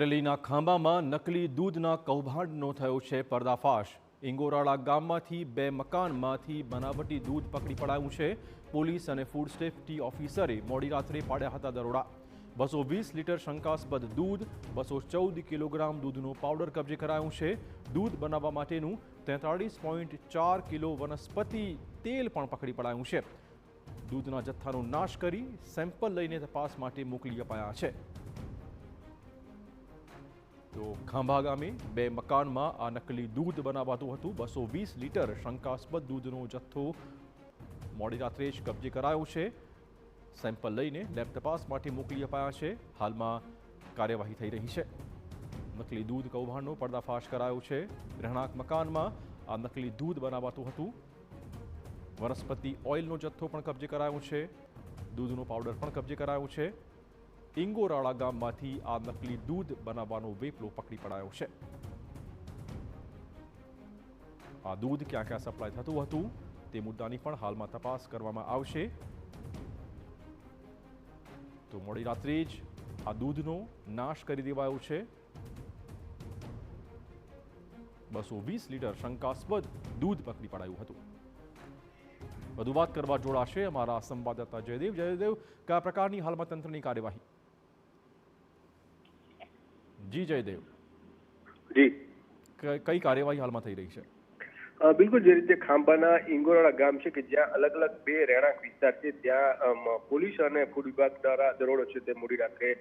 અમરેલીના ખાંભામાં નકલી દૂધના કૌભાંડનો થયો છે પર્દાફાશ। ઇંગોરાળા ગામમાંથી 2 મકાનમાંથી બનાવટી દૂધ પકડી પડાયું છે। પોલીસ અને ફૂડ સેફ્ટી ઓફિસરે મોડી રાત્રે પાડ્યા હતા દરોડા। 220 લીટર શંકાસ્પદ દૂધ, 214 કિલોગ્રામ દૂધનો પાવડર કબજે કરાયો છે। દૂધ બનાવવા માટેનું 43.4 કિલો વનસ્પતિ તેલ પણ પકડી પડાયું છે। દૂધના જથ્થાનો નાશ કરી સેમ્પલ લઈને તપાસ માટે મોકલી અપાયા છે। તો ખાંભા ગામે 2 મકાનમાં આ નકલી દૂધ બનાવાતું હતું। 220 લીટર શંકાસ્પદ દૂધનો જથ્થો મોડી રાત્રે જ કબજે કરાયો છે। સેમ્પલ લઈને લેબ તપાસ માટે મોકલી અપાયા છે। હાલમાં કાર્યવાહી થઈ રહી છે। નકલી દૂધ કૌભાંડનો પર્દાફાશ કરાયો છે। રહેણાંક મકાનમાં આ નકલી દૂધ બનાવાતું હતું। વનસ્પતિ ઓઇલનો જથ્થો પણ કબજે કરાયો છે। દૂધનો પાવડર પણ કબજે કરાયો છે। ઇંગોરાળા ગામમાંથી આ નકલી દૂધ બનાવવાનો વેપલો પકડી પડાયો છે। આ દૂધ ક્યાં ક્યાં સપ્લાય થતું હતું તે મુદ્દાની પણ હાલમાં તપાસ કરવામાં આવશે। તો મોડી રાત્રે જ આ દૂધનો નાશ કરી દેવાયો છે। 220 લીટર શંકાસ્પદ દૂધ પકડી પડાયું હતું। વધુ વાત કરવા જોડાશે અમારા સંવાદદાતા જયદેવ। જયદેવ, કયા પ્રકારની હાલમાં તંત્રની કાર્યવાહી? જી જયદેવ, જી કઈ કાર્યવાહી હાલમાં થઈ રહી છે? બિલકુલ, જે રીતે ખાંભાના ઇંગોરાળા ગામ છે કે જ્યાં અલગ અલગ 2 રહેણાંક વિસ્તાર છે, ત્યાં પોલીસ અને ફૂડ વિભાગ દ્વારા દરોડો છે તે મોડી રાત્રે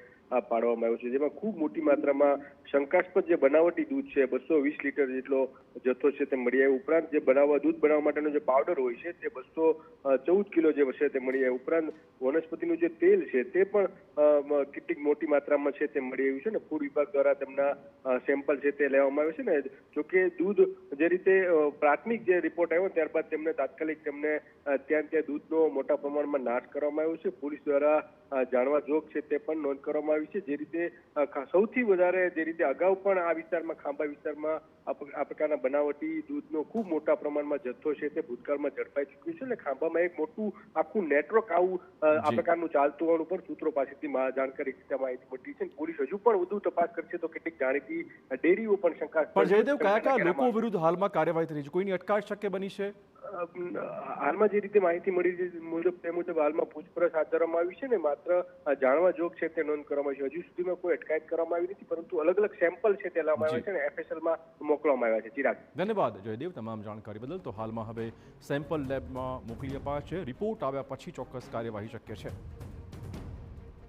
પાડવામાં આવ્યો છે, જેમાં ખૂબ મોટી માત્રામાં શંકાસ્પદ જે બનાવટી દૂધ છે 220 લીટર જેટલો જથ્થો છે તે મળી આવ્યો। ઉપરાંત જે દૂધ બનાવવા માટેનો જે પાવડર હોય છે તે 214 કિલો જે છે તે મળી આવ્યો। ઉપરાંત વનસ્પતિનું જે તેલ છે તે પણ કેટલીક મોટી માત્રામાં છે તે મળી આવ્યું છે ને ફૂડ વિભાગ દ્વારા તેમના સેમ્પલ છે તે લેવામાં આવ્યો છે ને। જોકે દૂધ જે રીતે પ્રાથમિક જે રિપોર્ટ આવ્યો ત્યારબાદ તેમને તાત્કાલિક ત્યાં દૂધનો મોટા પ્રમાણમાં નાશ કરવામાં આવ્યો છે। પોલીસ દ્વારા જાણવા જોગ છે તે પણ નોંધ કરવામાં આવી છે। જે રીતે સૌથી વધારે જે રીતે અગાઉ પણ આ વિસ્તારમાં ખાંભા વિસ્તારમાં આ પ્રકારના બનાવટી દૂધનો ખૂબ મોટા પ્રમાણમાં જથ્થો છે તે ભૂતકાળમાં ઝડપાઈ ચૂક્યું છે અને ખાંભામાં એક મોટું આખું નેટવર્ક આ પ્રકારનું ચાલતું હોવાનું પણ સૂત્રો પાસેથી જાણકારી માહિતી મળી છે। પોલીસ હજુ પણ વધુ તપાસ કરશે તો કેટલીક જાણીતી ડેરીઓ પણ શંકાસ્પદ। પણ જયદેવ, કયા લોકો વિરુદ્ધ હાલમાં કાર્યવાહી થઈ છે? કોઈની અટકાયત શક્ય બની છે? હાલમાં જે રીતે માહિતી મળી તે મુજબ હાલમાં પૂછપરછ હાથ ધરવામાં આવી છે ને માત્ર જાણવા જોગ છે તે નોંધ કરવામાં આવી છે। હજુ સુધીમાં કોઈ અટકાયત કરવામાં આવી નથી, પરંતુ અલગ અલગ સેમ્પલ છે તે લેવામાં આવ્યા છે અને FSLમાં મોકલવામાં આવ્યા છે। ચિરાગ, ધન્યવાદ જયદેવ તમામ જાણકારી બદલ। તો હાલમાં હવે સેમ્પલ લેબમાં મોકલી અપાયા છે। રિપોર્ટ આવ્યા પછી ચોક્કસ કાર્યવાહી શક્ય છે।